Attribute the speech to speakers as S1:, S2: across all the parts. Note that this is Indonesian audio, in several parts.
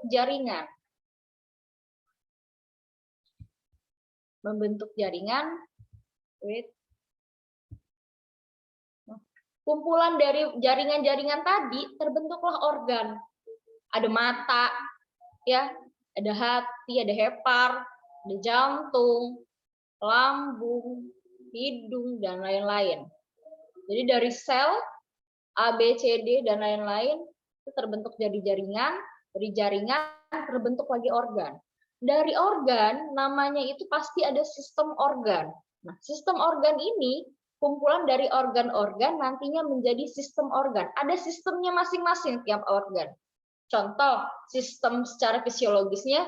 S1: jaringan. Membentuk jaringan. Kumpulan dari jaringan-jaringan tadi terbentuklah organ. Ada mata, ya, ada hati, ada hepar, ada jantung, lambung, hidung, dan lain-lain. Jadi dari sel A, B, C, D, dan lain-lain itu terbentuk jadi jaringan, dari jaringan terbentuk lagi organ. Dari organ namanya itu pasti ada sistem organ. Nah, sistem organ ini kumpulan dari organ-organ nantinya menjadi sistem organ. Ada sistemnya masing-masing tiap organ. Contoh, sistem secara fisiologisnya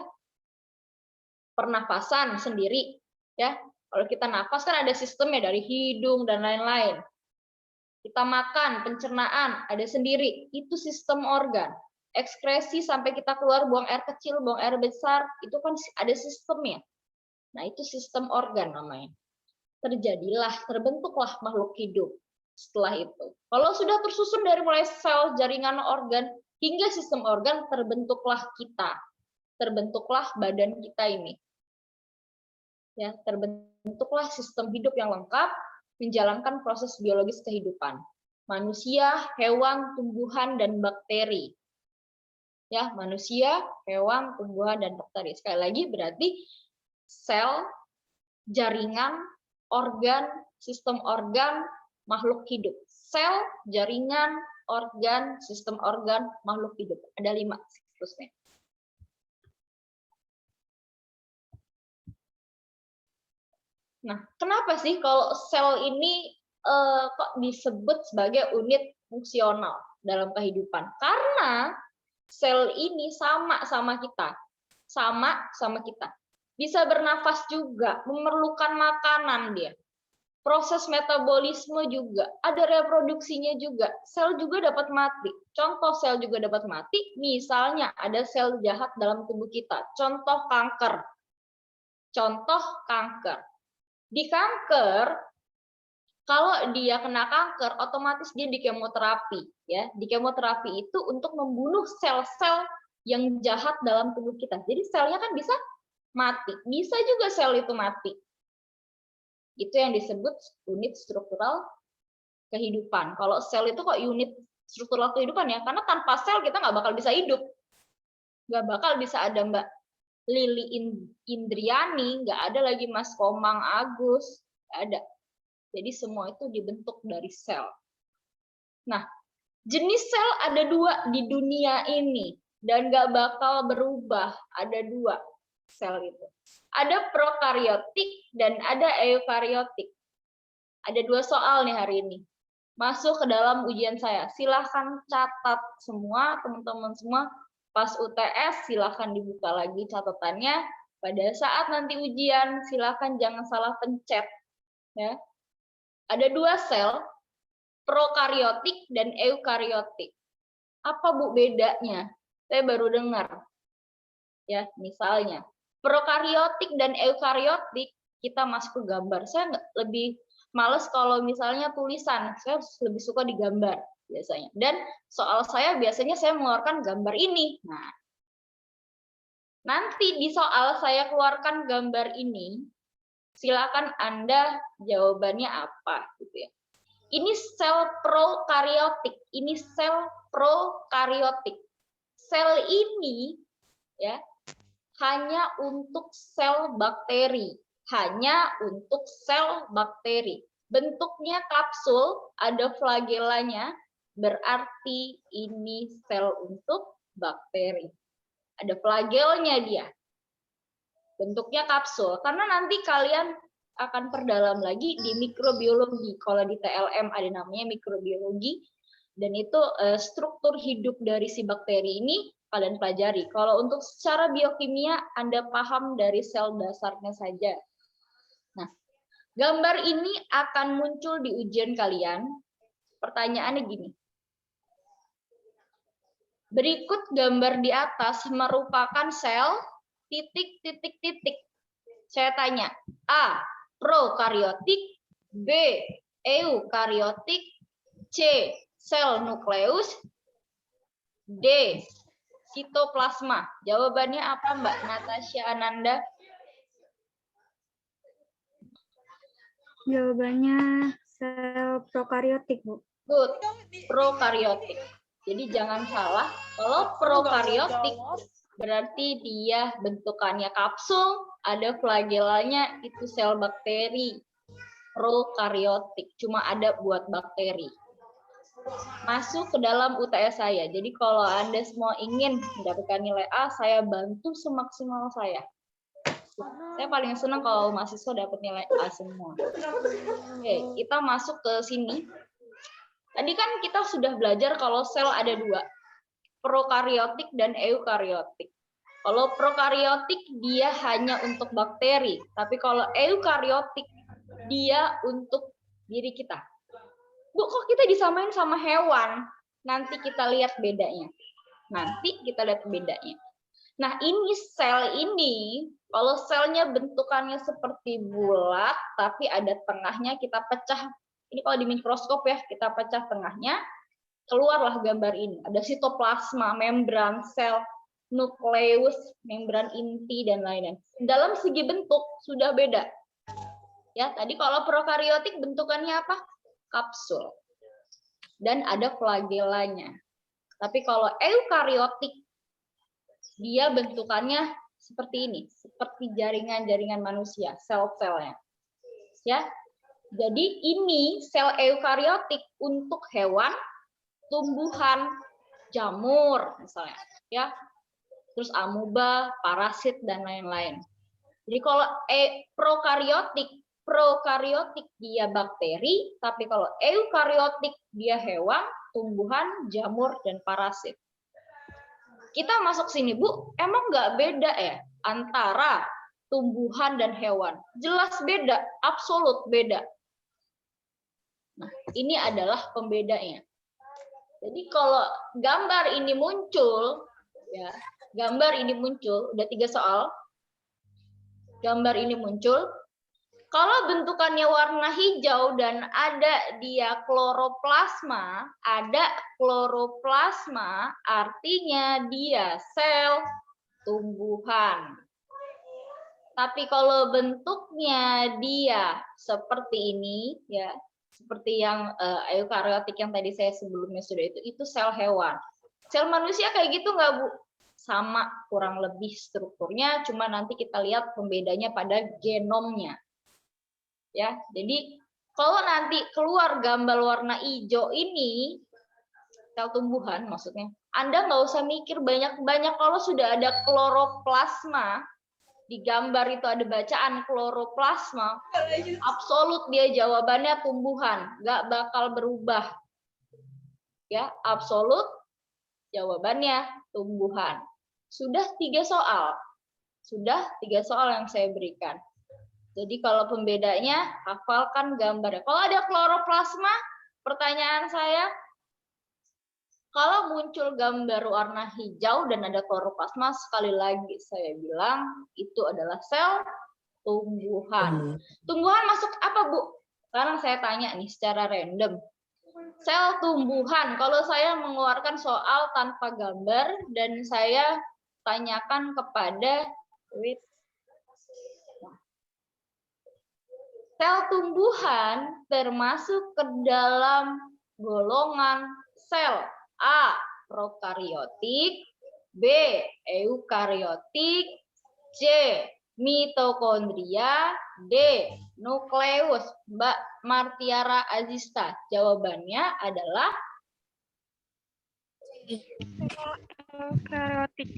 S1: pernapasan sendiri, ya. Kalau kita napas kan ada sistemnya dari hidung dan lain-lain. Kita makan, pencernaan ada sendiri, itu sistem organ. Ekskresi sampai kita keluar buang air kecil, buang air besar, itu kan ada sistemnya. Nah, itu sistem organ namanya. Terbentuklah makhluk hidup setelah itu. Kalau sudah tersusun dari mulai sel, jaringan organ, hingga sistem organ, terbentuklah kita. Terbentuklah badan kita ini. Ya, terbentuklah sistem hidup yang lengkap, menjalankan proses biologis kehidupan. Manusia, hewan, tumbuhan, dan bakteri. Ya, manusia, hewan, tumbuhan, dan bakteri. Sekali lagi berarti sel, jaringan, organ, sistem organ, makhluk hidup. Sel, jaringan, organ, sistem organ, makhluk hidup. Ada 5 siklusnya. Nah, kenapa sih kalau sel ini kok disebut sebagai unit fungsional dalam kehidupan? Karena sel ini sama kita. Sama kita. Bisa bernafas juga, memerlukan makanan dia. Proses metabolisme juga, ada reproduksinya juga. Sel juga dapat mati. Contoh sel juga dapat mati, misalnya ada sel jahat dalam tubuh kita. Contoh kanker. Di kanker, kalau dia kena kanker, otomatis dia di kemoterapi. Ya, di kemoterapi itu untuk membunuh sel-sel yang jahat dalam tubuh kita. Jadi selnya kan bisa mati, bisa juga sel itu mati. Itu yang disebut unit struktural kehidupan. Kalau sel itu kok unit struktural kehidupan ya, karena tanpa sel kita nggak bakal bisa hidup. Nggak bakal bisa ada Mbak Lili Indriani, nggak ada lagi Mas Komang Agus, nggak ada. Jadi semua itu dibentuk dari sel. Nah, jenis sel ada 2 di dunia ini dan nggak bakal berubah. Ada 2 sel itu. Ada prokariotik dan ada eukariotik. Ada 2 soal nih hari ini. Masuk ke dalam ujian saya. Silahkan catat semua, teman-teman semua. Pas UTS, silahkan dibuka lagi catatannya. Pada saat nanti ujian, silahkan jangan salah pencet. Ya. Ada 2 sel, prokariotik dan eukariotik. Apa Bu bedanya? Saya baru dengar. Ya, misalnya, prokariotik dan eukariotik, kita masuk ke gambar. Saya lebih males kalau misalnya tulisan, saya lebih suka digambar biasanya. Dan soal saya biasanya saya mengeluarkan gambar ini. Nah, nanti di soal saya keluarkan gambar ini, silakan Anda jawabannya apa gitu ya. Ini sel prokariotik, ini sel prokariotik. Sel ini ya hanya untuk sel bakteri, hanya untuk sel bakteri. Bentuknya kapsul, ada flagellanya, berarti ini sel untuk bakteri. Ada flagelnya dia. Bentuknya kapsul, karena nanti kalian akan perdalam lagi di mikrobiologi. Kalau di TLM ada namanya mikrobiologi, dan itu struktur hidup dari si bakteri ini kalian pelajari. Kalau untuk secara biokimia, Anda paham dari sel dasarnya saja. Nah, gambar ini akan muncul di ujian kalian. Pertanyaannya gini. Berikut gambar di atas merupakan sel titik. Saya tanya, A. Prokariotik, B. Eukariotik, C. Sel nukleus, D. Sitoplasma. Jawabannya apa, Mbak Natasha Ananda?
S2: Jawabannya sel prokariotik, Bu.
S1: Good. Prokariotik. Jadi jangan salah, kalau prokariotik berarti dia bentukannya kapsul, ada flagelanya, itu sel bakteri. Prokariotik, cuma ada buat bakteri. Masuk ke dalam UTS saya. Jadi kalau Anda semua ingin mendapatkan nilai A, saya bantu semaksimal saya. Saya paling senang kalau mahasiswa dapat nilai A semua. Oke, kita masuk ke sini. Tadi kan kita sudah belajar kalau sel ada dua, prokariotik dan eukariotik. Kalau prokariotik dia hanya untuk bakteri, tapi kalau eukariotik dia untuk diri kita. Bu, kok kita disamain sama hewan? Nanti kita lihat bedanya. Nah, ini sel ini, kalau selnya bentukannya seperti bulat, tapi ada tengahnya kita pecah. Ini kalau di mikroskop ya, kita pecah tengahnya, keluarlah gambar ini. Ada sitoplasma, membran sel, nukleus, membran inti, dan lain-lain. Dalam segi bentuk sudah beda. Ya, tadi kalau prokariotik bentukannya apa? Kapsul. Dan ada flagelanya. Tapi kalau eukariotik, dia bentukannya seperti ini, seperti jaringan-jaringan manusia, sel-selnya. Ya. Jadi ini sel eukariotik untuk hewan, tumbuhan, jamur misalnya, ya. Terus amuba, parasit dan lain-lain. Jadi kalau prokariotik dia bakteri, tapi kalau eukariotik dia hewan, tumbuhan, jamur, dan parasit. Kita masuk sini, Bu, emang nggak beda ya antara tumbuhan dan hewan? Jelas beda, absolut beda. Nah, ini adalah pembedanya. Jadi kalau gambar ini muncul, ya, gambar ini muncul, udah 3 soal. Gambar ini muncul, kalau bentukannya warna hijau dan ada dia kloroplasma, artinya dia sel tumbuhan. Tapi kalau bentuknya dia seperti ini, ya, seperti yang eukariotik yang tadi saya sebelumnya sudah itu sel hewan. Sel manusia kayak gitu nggak, Bu? Sama kurang lebih strukturnya, cuma nanti kita lihat pembedanya pada genomnya. Ya, jadi kalau nanti keluar gambar warna hijau ini, sel tumbuhan maksudnya, Anda nggak usah mikir banyak-banyak kalau sudah ada kloroplasma, di gambar itu ada bacaan kloroplasma, absolut dia jawabannya tumbuhan, nggak bakal berubah. Ya, absolut jawabannya tumbuhan. Sudah 3 soal. Sudah 3 soal yang saya berikan. Jadi kalau pembedanya, hafalkan gambarnya. Kalau ada kloroplasma, pertanyaan saya, kalau muncul gambar warna hijau dan ada kloroplasma, sekali lagi saya bilang, itu adalah sel tumbuhan. Tumbuhan masuk apa, Bu? Sekarang saya tanya nih secara random. Sel tumbuhan, kalau saya mengeluarkan soal tanpa gambar, dan saya tanyakan kepada sel tumbuhan termasuk ke dalam golongan sel A. Prokariotik, B. Eukariotik, C. Mitokondria, D. Nukleus. Mbak Martiara Azista, jawabannya adalah
S2: Eukariotik.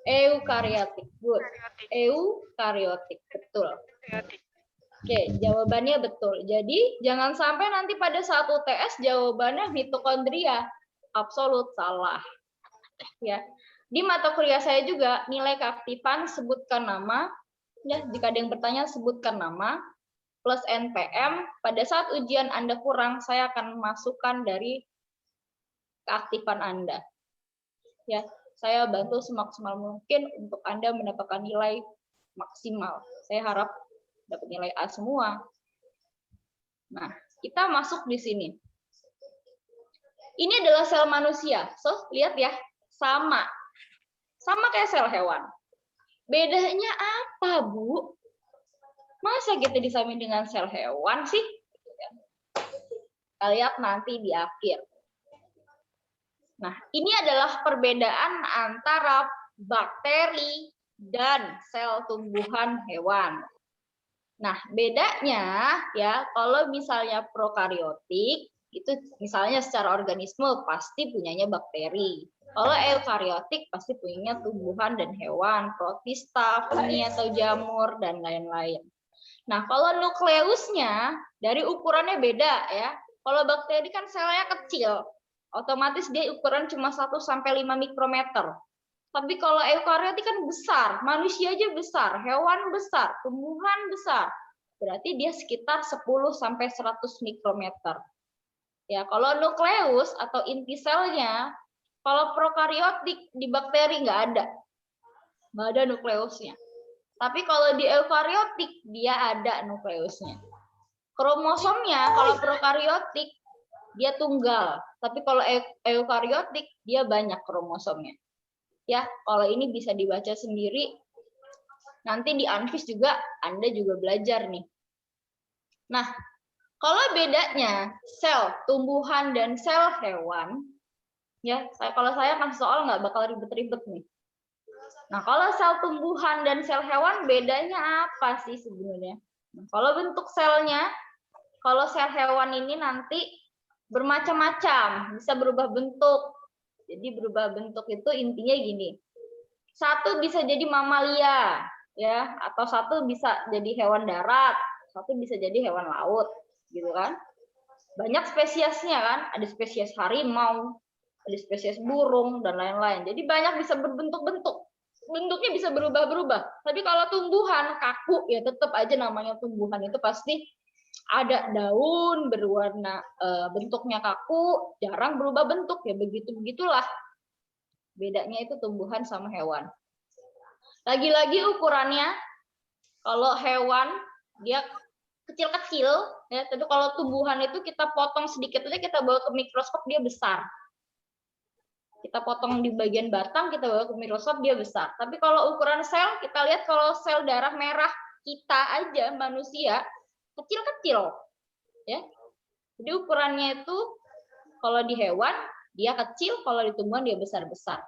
S1: Eukariotik. Good. Eukariotik, betul. Oke, jawabannya betul. Jadi jangan sampai nanti pada saat UTS jawabannya mitokondria. Absolut salah. Ya. Di mata kuliah saya juga nilai keaktifan sebutkan nama. Ya, jika ada yang bertanya sebutkan nama plus NPM. Pada saat ujian Anda kurang, saya akan masukkan dari keaktifan Anda. Ya, saya bantu semaksimal mungkin untuk Anda mendapatkan nilai maksimal. Saya harap dapat nilai A semua. Nah, kita masuk di sini. Ini adalah sel manusia. So, lihat ya, sama. sama kayak sel hewan. Bedanya apa, Bu? Masa kita disamain dengan sel hewan sih? Kita lihat nanti di akhir. Nah, ini adalah perbedaan antara bakteri dan sel tumbuhan hewan. Nah, bedanya ya, kalau misalnya prokariotik, itu misalnya secara organisme pasti punyanya bakteri. Kalau eukariotik pasti punyanya tumbuhan dan hewan, protista, fungi atau jamur, dan lain-lain. Nah, kalau nukleusnya dari ukurannya beda ya. Kalau bakteri kan selnya kecil, otomatis dia ukuran cuma 1-5 mikrometer. Tapi kalau eukariotik kan besar, manusia aja besar, hewan besar, tumbuhan besar. Berarti dia sekitar 10-100 mikrometer. Ya, kalau nukleus atau inti selnya, kalau prokariotik di bakteri nggak ada nukleusnya. Tapi kalau di eukariotik dia ada nukleusnya. Kromosomnya kalau prokariotik dia tunggal, tapi kalau eukariotik dia banyak kromosomnya. Ya, kalau ini bisa dibaca sendiri. Nanti di Anfis juga Anda juga belajar nih. Nah, kalau bedanya sel tumbuhan dan sel hewan, ya, kalau saya kasih soal nggak bakal ribet-ribet nih. Nah, kalau sel tumbuhan dan sel hewan bedanya apa sih sebenarnya? Nah, kalau bentuk selnya, kalau sel hewan ini nanti bermacam-macam, bisa berubah bentuk. Jadi berubah bentuk itu intinya gini. Satu bisa jadi mamalia, ya, atau satu bisa jadi hewan darat, satu bisa jadi hewan laut, gitu kan? Banyak spesiesnya kan, ada spesies harimau, ada spesies burung dan lain-lain. Jadi banyak bisa berbentuk-bentuk. Bentuknya bisa berubah-berubah. Tapi kalau tumbuhan kaku ya tetap aja namanya tumbuhan itu pasti ada daun berwarna bentuknya kaku, jarang berubah bentuk ya begitulah. Bedanya itu tumbuhan sama hewan. Lagi-lagi ukurannya, kalau hewan dia kecil-kecil ya, tapi kalau tumbuhan itu kita potong sedikit aja, kita bawa ke mikroskop dia besar. Kita potong di bagian batang, kita bawa ke mikroskop dia besar. Tapi kalau ukuran sel, kita lihat kalau sel darah merah kita aja manusia kecil-kecil, ya. Jadi ukurannya itu kalau di hewan dia kecil, kalau di tumbuhan dia besar-besar.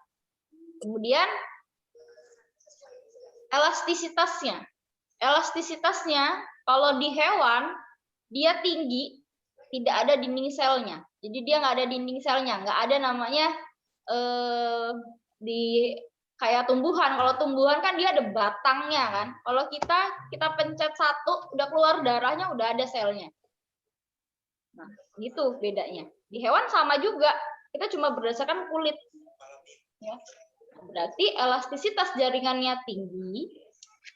S1: Kemudian elastisitasnya. Elastisitasnya kalau di hewan dia tinggi, tidak ada dinding selnya. Jadi dia nggak ada dinding selnya, nggak ada namanya di kayak tumbuhan. Kalau tumbuhan kan dia ada batangnya kan. Kalau kita pencet satu, udah keluar darahnya, udah ada selnya. Nah, gitu bedanya. Di hewan sama juga, kita cuma berdasarkan kulit. Ya. Berarti elastisitas jaringannya tinggi,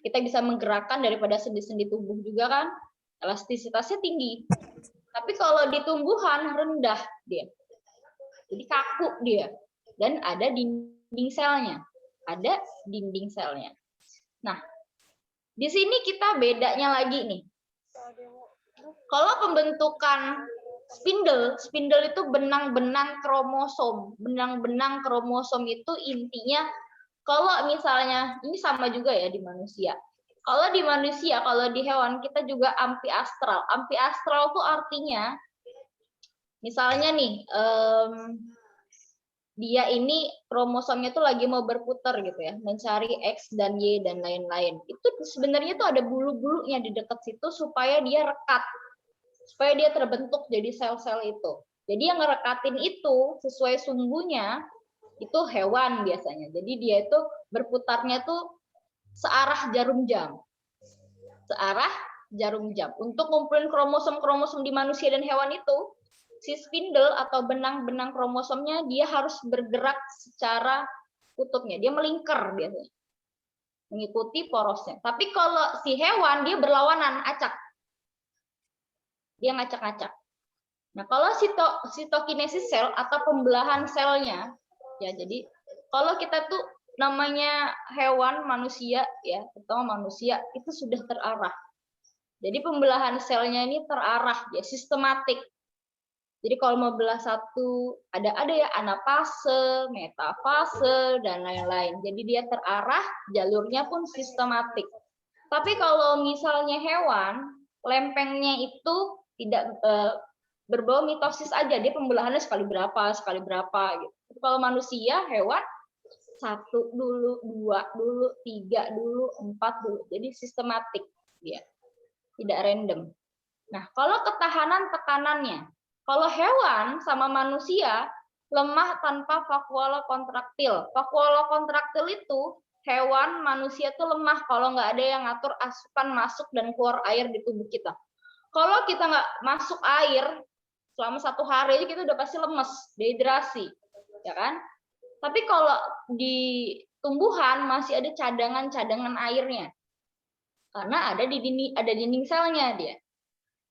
S1: kita bisa menggerakkan daripada sendi-sendi tubuh juga kan, elastisitasnya tinggi. Tapi kalau di tumbuhan rendah dia, jadi kaku dia, dan ada dinding selnya, Nah, di sini kita bedanya lagi nih. Kalau pembentukan spindle itu benang-benang kromosom. Benang-benang kromosom itu intinya, kalau misalnya, ini sama juga ya di manusia. Kalau di manusia, kalau di hewan, kita juga amfiastral. Amfiastral itu artinya, misalnya nih, dia ini kromosomnya tuh lagi mau berputar gitu ya, mencari X dan Y dan lain-lain. Itu sebenarnya tuh ada bulu-bulunya di dekat situ supaya dia rekat, supaya dia terbentuk jadi sel-sel itu. Jadi yang ngerekatin itu sesuai sumbunya itu hewan biasanya. Jadi dia itu berputarnya tuh searah jarum jam. Searah jarum jam. Untuk ngumpulin kromosom-kromosom di manusia dan hewan itu, si spindle atau benang-benang kromosomnya dia harus bergerak secara kutubnya. Dia melingkar biasanya. Mengikuti porosnya. Tapi kalau si hewan dia berlawanan, acak. Dia ngacak-ngacak. Nah, kalau sitokinesis sel atau pembelahan selnya, ya jadi kalau kita tuh namanya hewan, manusia ya, terutama manusia itu sudah terarah. Jadi pembelahan selnya ini terarah ya, sistematik. Jadi kalau mau belah satu, ada ya anafase, metafase, dan lain-lain. Jadi dia terarah, jalurnya pun sistematik. Tapi kalau misalnya hewan, lempengnya itu tidak berbau mitosis aja, dia pembelahannya sekali berapa gitu. Tapi kalau manusia, hewan, 1 dulu, 2 dulu, 3 dulu, 4 dulu. Jadi sistematik dia, tidak random. Nah, kalau ketahanan tekanannya, kalau hewan sama manusia lemah tanpa vakuola kontraktil. Vakuola kontraktil itu hewan, manusia tuh lemah kalau nggak ada yang ngatur asupan masuk dan keluar air di tubuh kita. Kalau kita nggak masuk air selama 1 hari aja kita udah pasti lemes, dehidrasi, ya kan? Tapi kalau di tumbuhan masih ada cadangan-cadangan airnya, karena ada dinding selnya dia.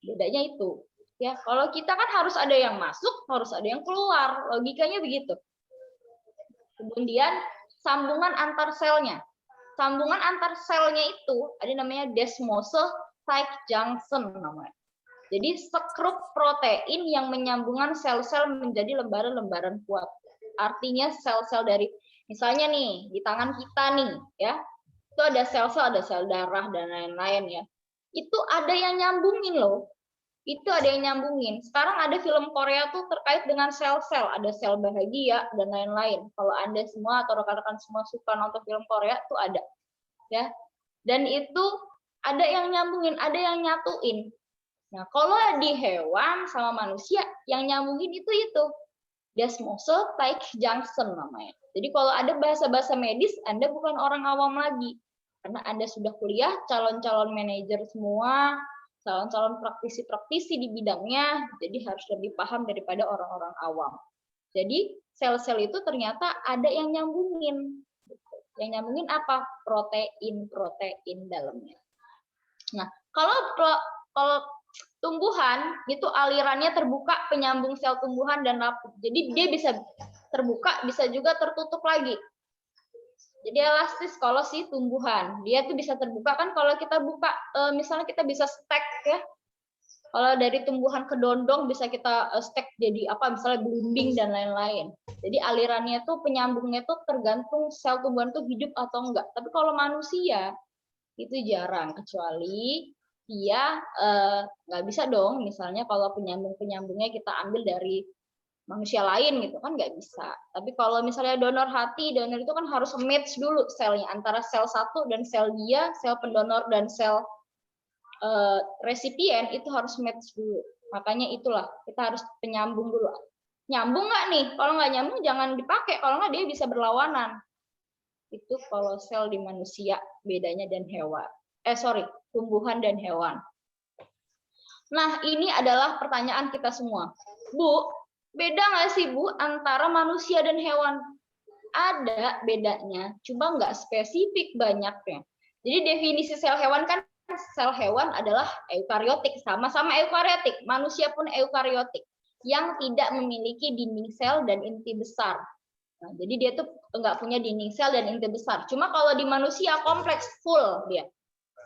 S1: Bedanya itu. Ya, kalau kita kan harus ada yang masuk, harus ada yang keluar. Logikanya begitu. Kemudian sambungan antar selnya. Sambungan antar selnya itu ada namanya desmose tight junction namanya. Jadi sekrup protein yang menyambungkan sel-sel menjadi lembaran-lembaran kuat. Artinya sel-sel dari misalnya nih di tangan kita nih ya. Itu ada sel-sel, ada sel darah dan lain-lain ya. Itu ada yang nyambungin loh. Itu ada yang nyambungin. Sekarang ada film Korea tuh terkait dengan sel-sel, ada sel bahagia dan lain-lain. Kalau Anda semua atau rekan-rekan semua suka nonton film Korea tuh ada. Ya. Dan itu ada yang nyambungin, ada yang nyatuin. Nah, kalau di hewan sama manusia yang nyambungin itu desmose tight junction namanya. Jadi kalau ada bahasa-bahasa medis, Anda bukan orang awam lagi. Karena Anda sudah kuliah, calon-calon manajer semua, calon-calon praktisi-praktisi di bidangnya, jadi harus lebih paham daripada orang-orang awam. Jadi sel-sel itu ternyata ada yang nyambungin. Yang nyambungin apa? Protein dalamnya. Nah, kalau tumbuhan itu alirannya terbuka, penyambung sel tumbuhan dan rapuh. Jadi dia bisa terbuka, bisa juga tertutup lagi. Jadi elastis kalau si tumbuhan, dia tuh bisa terbuka kan kalau kita buka, misalnya kita bisa stack ya. Kalau dari tumbuhan ke dondong bisa kita stack jadi apa, misalnya belimbing dan lain-lain. Jadi alirannya tuh penyambungnya tuh tergantung sel tumbuhan tuh hidup atau enggak. Tapi kalau manusia itu jarang, kecuali dia nggak bisa dong. Misalnya kalau penyambungnya kita ambil dari manusia lain gitu kan nggak bisa. Tapi kalau misalnya donor hati, donor itu kan harus match dulu selnya antara sel satu dan sel dia, sel pendonor dan sel resipien itu harus match dulu. Makanya itulah kita harus penyambung dulu. Nyambung nggak nih? Kalau nggak nyambung jangan dipakai. Kalau nggak dia bisa berlawanan. Itu kalau sel di manusia bedanya dan hewan. Tumbuhan dan hewan. Nah ini adalah pertanyaan kita semua. Bu, beda nggak sih Bu antara manusia dan hewan? Ada bedanya, cuma nggak spesifik banyaknya. Jadi definisi sel hewan kan sel hewan adalah eukariotik, sama-sama eukariotik. Manusia pun eukariotik yang tidak memiliki dinding sel dan inti besar. Nah, jadi dia tuh nggak punya dinding sel dan inti besar. Cuma kalau di manusia kompleks full dia.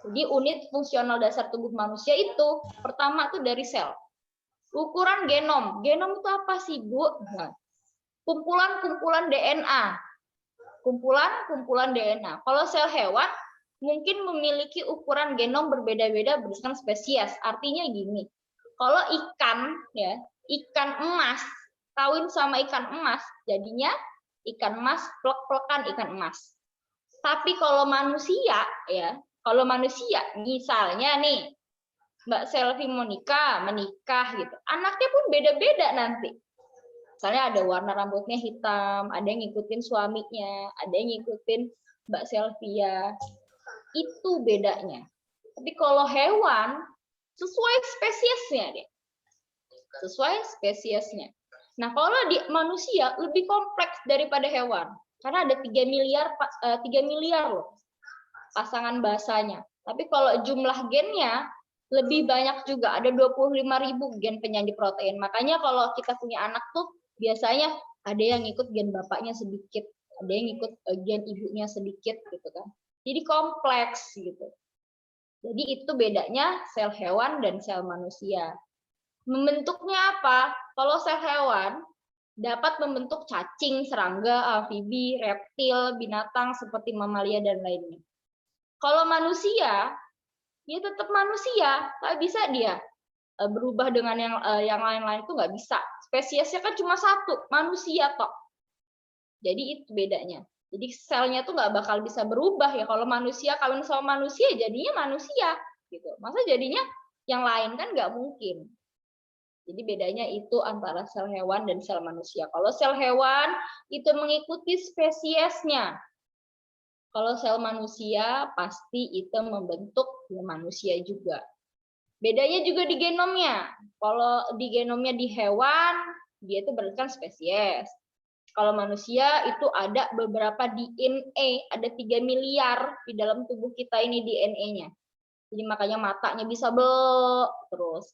S1: Jadi unit fungsional dasar tubuh manusia itu pertama tuh dari sel. Ukuran genom. Genom itu apa sih, Bu? Nah, kumpulan-kumpulan DNA. Kumpulan-kumpulan DNA. Kalau sel hewan mungkin memiliki ukuran genom berbeda-beda berdasarkan spesies. Artinya gini, kalau ikan ya, ikan emas kawin sama ikan emas, jadinya ikan emas plek-plekan ikan emas. Tapi kalau manusia ya, kalau manusia misalnya nih Mbak Selvi Monica menikah gitu, anaknya pun beda-beda nanti. Misalnya ada warna rambutnya hitam, ada yang ngikutin suaminya, ada yang ngikutin Mbak Selvia. Itu bedanya. Tapi kalau hewan, sesuai spesiesnya deh. Sesuai spesiesnya. Nah, kalau di manusia lebih kompleks daripada hewan. Karena ada 3 miliar loh pasangan basanya. Tapi kalau jumlah gennya lebih banyak juga, ada 25.000 gen penyanyi protein. Makanya kalau kita punya anak tuh biasanya ada yang ikut gen bapaknya sedikit, ada yang ikut gen ibunya sedikit gitu kan. Jadi kompleks gitu. Jadi itu bedanya sel hewan dan sel manusia. Membentuknya apa? Kalau sel hewan dapat membentuk cacing, serangga, amfibi, reptil, binatang seperti mamalia dan lainnya. Kalau manusia, dia tetap manusia, nggak bisa dia berubah dengan yang lain-lain, itu nggak bisa. Spesiesnya kan cuma satu, manusia toh. Jadi itu bedanya. Jadi selnya tuh nggak bakal bisa berubah ya. Kalau manusia kawin sama manusia, jadinya manusia gitu. Masa jadinya yang lain kan nggak mungkin. Jadi bedanya itu antara sel hewan dan sel manusia. Kalau sel hewan itu mengikuti spesiesnya. Kalau sel manusia pasti itu membentuk manusia juga. Bedanya juga di genomnya. Kalau di genomnya di hewan, dia itu berdasarkan spesies. Kalau manusia itu ada beberapa DNA, ada 3 miliar di dalam tubuh kita ini DNA-nya. Jadi makanya matanya bisa belok, terus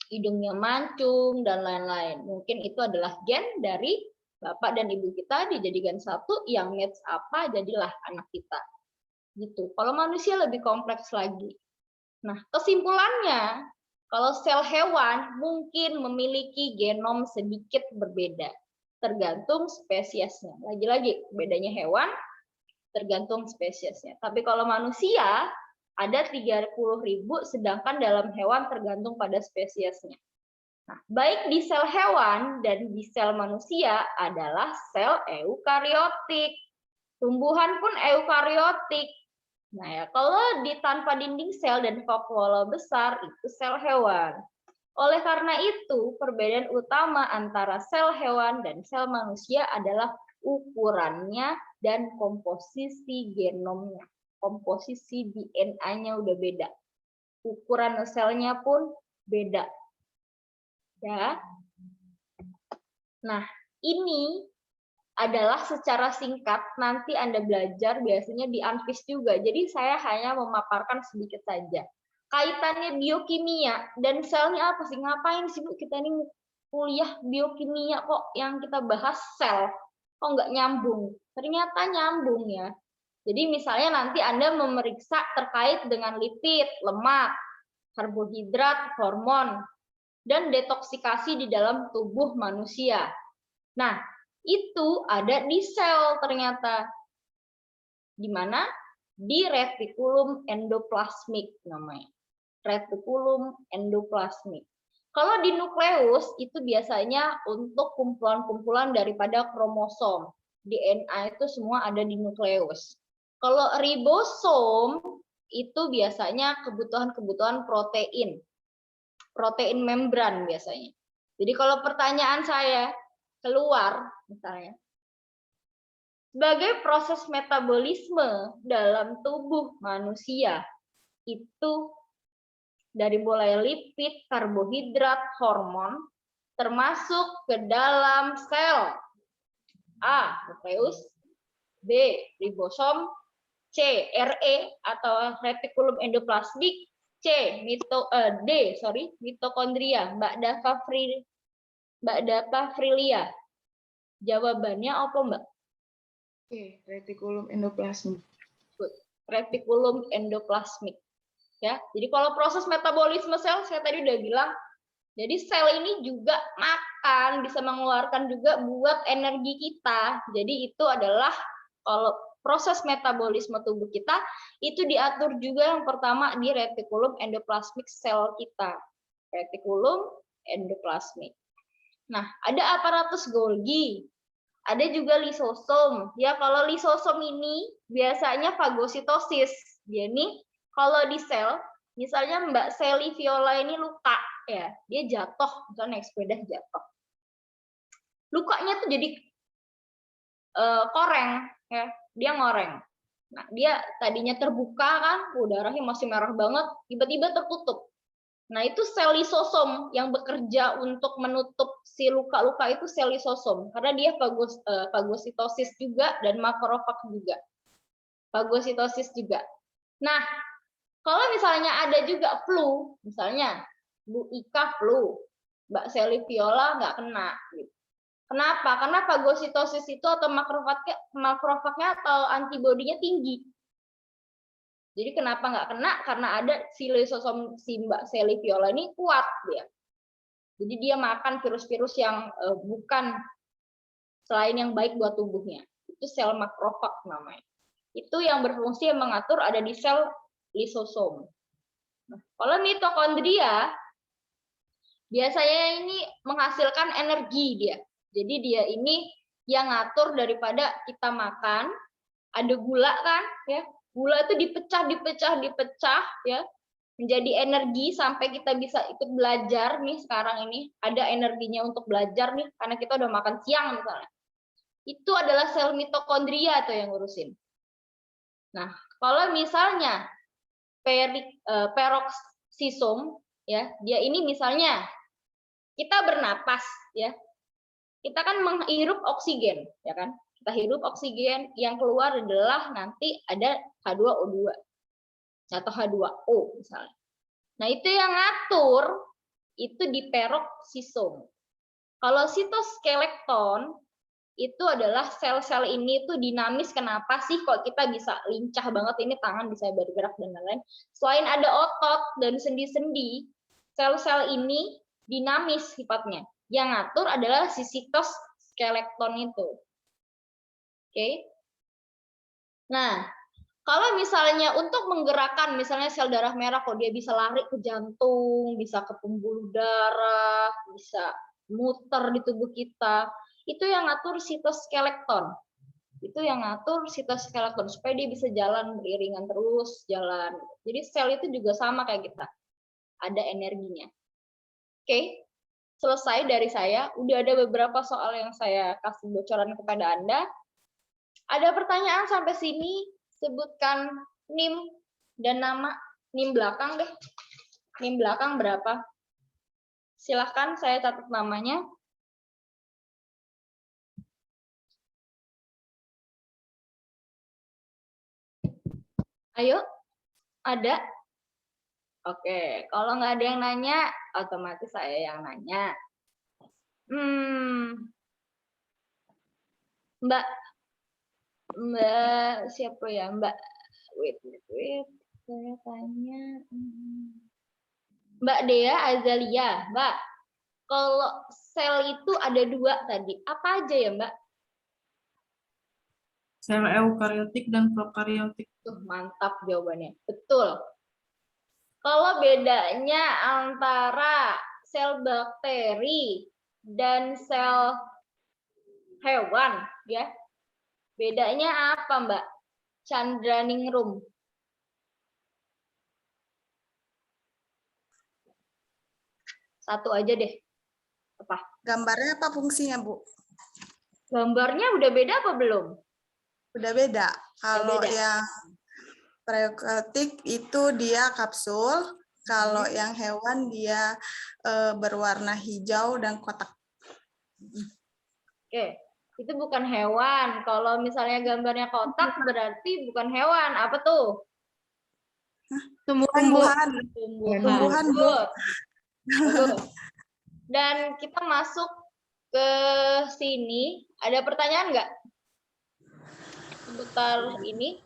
S1: hidungnya mancung, dan lain-lain. Mungkin itu adalah gen dari bapak dan ibu kita dijadikan satu, yang match apa, jadilah anak kita. Gitu. Kalau manusia lebih kompleks lagi. Nah, kesimpulannya, kalau sel hewan mungkin memiliki genom sedikit berbeda, tergantung spesiesnya. Lagi-lagi, bedanya hewan tergantung spesiesnya. Tapi kalau manusia, ada 30.000, sedangkan dalam hewan tergantung pada spesiesnya. Nah, baik di sel hewan dan di sel manusia adalah sel eukariotik. Tumbuhan pun eukariotik. Nah ya, kalau di tanpa dinding sel dan vakuola besar itu sel hewan. Oleh karena itu, perbedaan utama antara sel hewan dan sel manusia adalah ukurannya dan komposisi genomnya. Komposisi DNA-nya udah beda. Ukuran selnya pun beda. Ya. Nah, ini adalah secara singkat, nanti Anda belajar biasanya di Anfis juga. Jadi saya hanya memaparkan sedikit saja. Kaitannya biokimia dan selnya apa sih? Ngapain sih Bu kita ini kuliah biokimia, kok yang kita bahas sel? Kok nggak nyambung? Ternyata nyambung ya. Jadi misalnya nanti Anda memeriksa terkait dengan lipid, lemak, karbohidrat, hormon, dan detoksikasi di dalam tubuh manusia. Nah, itu ada di sel ternyata. Di mana? Di retikulum endoplasmik namanya. Retikulum endoplasmik. Kalau di nukleus itu biasanya untuk kumpulan-kumpulan daripada kromosom. DNA itu semua ada di nukleus. Kalau ribosom itu biasanya kebutuhan-kebutuhan protein. Protein membran biasanya. Jadi kalau pertanyaan saya keluar misalnya, sebagai proses metabolisme dalam tubuh manusia itu dari mulai lipid, karbohidrat, hormon termasuk ke dalam sel. A. Nukleus, B. Ribosom, C. RE atau retikulum endoplasmik, C. Mitokondria, Mbak Dava Frilia. Jawabannya apa, Mbak?
S3: Oke, retikulum endoplasmik.
S1: Retikulum endoplasmik. Ya, jadi kalau proses metabolisme sel saya tadi udah bilang, jadi sel ini juga makan, bisa mengeluarkan juga buat energi kita. Jadi itu adalah kalau proses metabolisme tubuh kita itu diatur juga yang pertama di retikulum endoplasmik sel kita. Retikulum endoplasmik. Nah, ada aparatus Golgi. Ada juga lisosom. Ya, kalau lisosom ini biasanya fagositosis. Dia nih kalau di sel, misalnya Mbak Sally Viola ini luka ya, dia jatuh, misalnya naik sepeda jatuh. Lukanya tuh jadi koreng ya, dia ngoreng. Nah, dia tadinya terbuka kan, darahnya masih merah banget, tiba-tiba tertutup. Nah, itu sel lisosom yang bekerja untuk menutup si luka-luka itu sel lisosom, karena dia fagositosis juga dan makrofag juga. Fagositosis juga. Nah, kalau misalnya ada juga flu, misalnya Bu Ika flu, Mbak Sally Viola nggak kena. Gitu. Kenapa? Karena fagositosis itu atau makrofagnya atau antibodinya tinggi. Jadi kenapa nggak kena? Karena ada si lisosom si Mbak Sally Viola ini kuat dia. Jadi dia makan virus-virus yang bukan selain yang baik buat tubuhnya. Itu sel makrofag namanya. Itu yang berfungsi yang mengatur ada di sel lisosom. Nah, kalau mitokondria biasanya ini menghasilkan energi dia. Jadi dia ini yang ngatur daripada kita makan, ada gula kan, ya. Gula itu dipecah ya, menjadi energi sampai kita bisa ikut belajar nih sekarang ini. Ada energinya untuk belajar nih karena kita udah makan siang misalnya. Itu adalah sel mitokondria tuh yang ngurusin. Nah, kalau misalnya peroksisom ya, dia ini misalnya kita bernapas ya. Kita kan menghirup oksigen, ya kan? Kita hirup oksigen, yang keluar adalah nanti ada H2O2 atau H2O misalnya. Nah, itu yang ngatur itu di peroksisom. Kalau sitoskeleton itu adalah sel-sel ini tuh dinamis. Kenapa sih kok kita bisa lincah banget ini, tangan bisa bergerak dan lain-lain? Selain ada otot dan sendi-sendi, sel-sel ini dinamis sifatnya. Yang ngatur adalah si sitoskeleton itu. Oke. Nah, kalau misalnya untuk menggerakkan misalnya sel darah merah, kok dia bisa lari ke jantung, bisa ke pembuluh darah, bisa muter di tubuh kita, itu yang ngatur sitoskeleton. Itu yang ngatur sitoskeleton supaya dia bisa jalan beriringan terus, jalan. Jadi sel itu juga sama kayak kita. Ada energinya. Oke. Selesai dari saya. Udah ada beberapa soal yang saya kasih bocoran kepada Anda. Ada pertanyaan sampai sini? Sebutkan NIM dan nama. NIM belakang deh. NIM belakang berapa? Silahkan saya catat namanya. Ayo, ada? Oke, kalau nggak ada yang nanya, otomatis saya yang nanya. Mbak siapa ya? Mbak, wait. Saya tanya. Mbak Dea Azalia, Mbak. Kalau sel itu ada 2 tadi, apa aja ya, Mbak?
S3: Sel eukariotik dan prokariotik.
S1: Tuh, mantap jawabannya. Betul. Kalau bedanya antara sel bakteri dan sel hewan, ya, bedanya apa, Mbak Chandraningrum? Satu aja deh. Apa?
S4: Gambarnya apa fungsinya, Bu?
S1: Gambarnya udah beda apa belum?
S4: Udah beda. Kalau
S1: beda.
S4: yang prokariotik itu dia kapsul, kalau yang hewan dia berwarna hijau dan kotak.
S1: Oke, itu bukan hewan. Kalau misalnya gambarnya kotak berarti bukan hewan. Apa tuh?
S4: Tumbuhan.
S1: Tumbuhan. Dan kita masuk ke sini. Ada pertanyaan nggak? Seputar ini.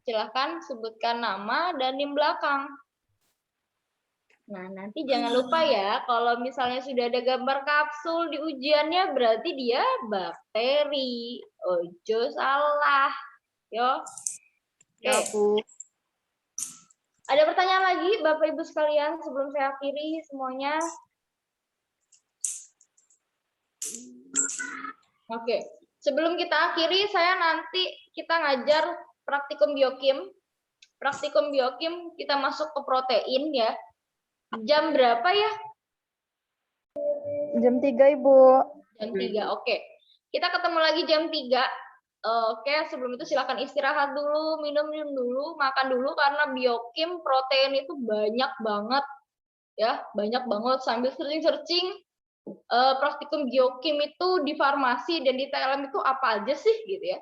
S1: Silahkan sebutkan nama dan NIM belakang. Nah, nanti jangan lupa ya, kalau misalnya sudah ada gambar kapsul di ujiannya, berarti dia bakteri. Ojo salah. Yo. Oke. Ada pertanyaan lagi, Bapak Ibu sekalian, sebelum saya akhiri semuanya? Oke. Sebelum kita akhiri, kita ngajar praktikum biokim. Praktikum biokim kita masuk ke protein ya. Jam berapa ya?
S2: Jam 3, Ibu.
S1: Jam 3, oke. Kita ketemu lagi jam 3. Oke, sebelum itu silakan istirahat dulu, minum dulu, makan dulu, karena biokim protein itu banyak banget. Ya, banyak banget. Sambil searching-searching, praktikum biokim itu di farmasi dan di TLM itu apa aja sih gitu ya.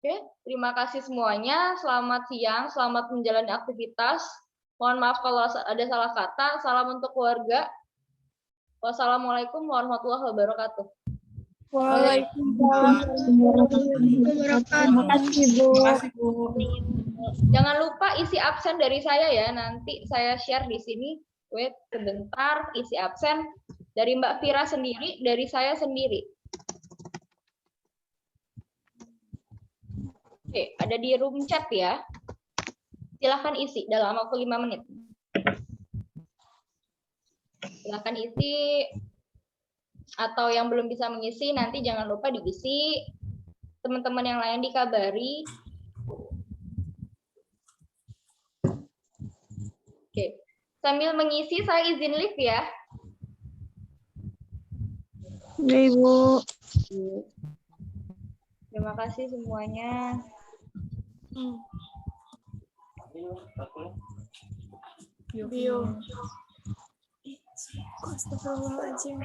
S1: Oke, terima kasih semuanya. Selamat siang, selamat menjalani aktivitas. Mohon maaf kalau ada salah kata. Salam untuk keluarga. Wassalamualaikum warahmatullahi wabarakatuh.
S2: Waalaikumsalam. Terima kasih, Bu.
S1: Jangan lupa isi absen dari saya ya. Nanti saya share di sini. Wait sebentar, isi absen. Dari Mbak Vira sendiri, dari saya sendiri. Oke, ada di room chat ya. Silahkan isi dalam waktu 5 menit. Silahkan isi. Atau yang belum bisa mengisi, nanti jangan lupa diisi. Teman-teman yang lain dikabari. Oke, sambil mengisi saya izin live ya.
S2: Ya, Ibu.
S1: Terima kasih semuanya.
S2: Bio. Astagfirullahaladzim.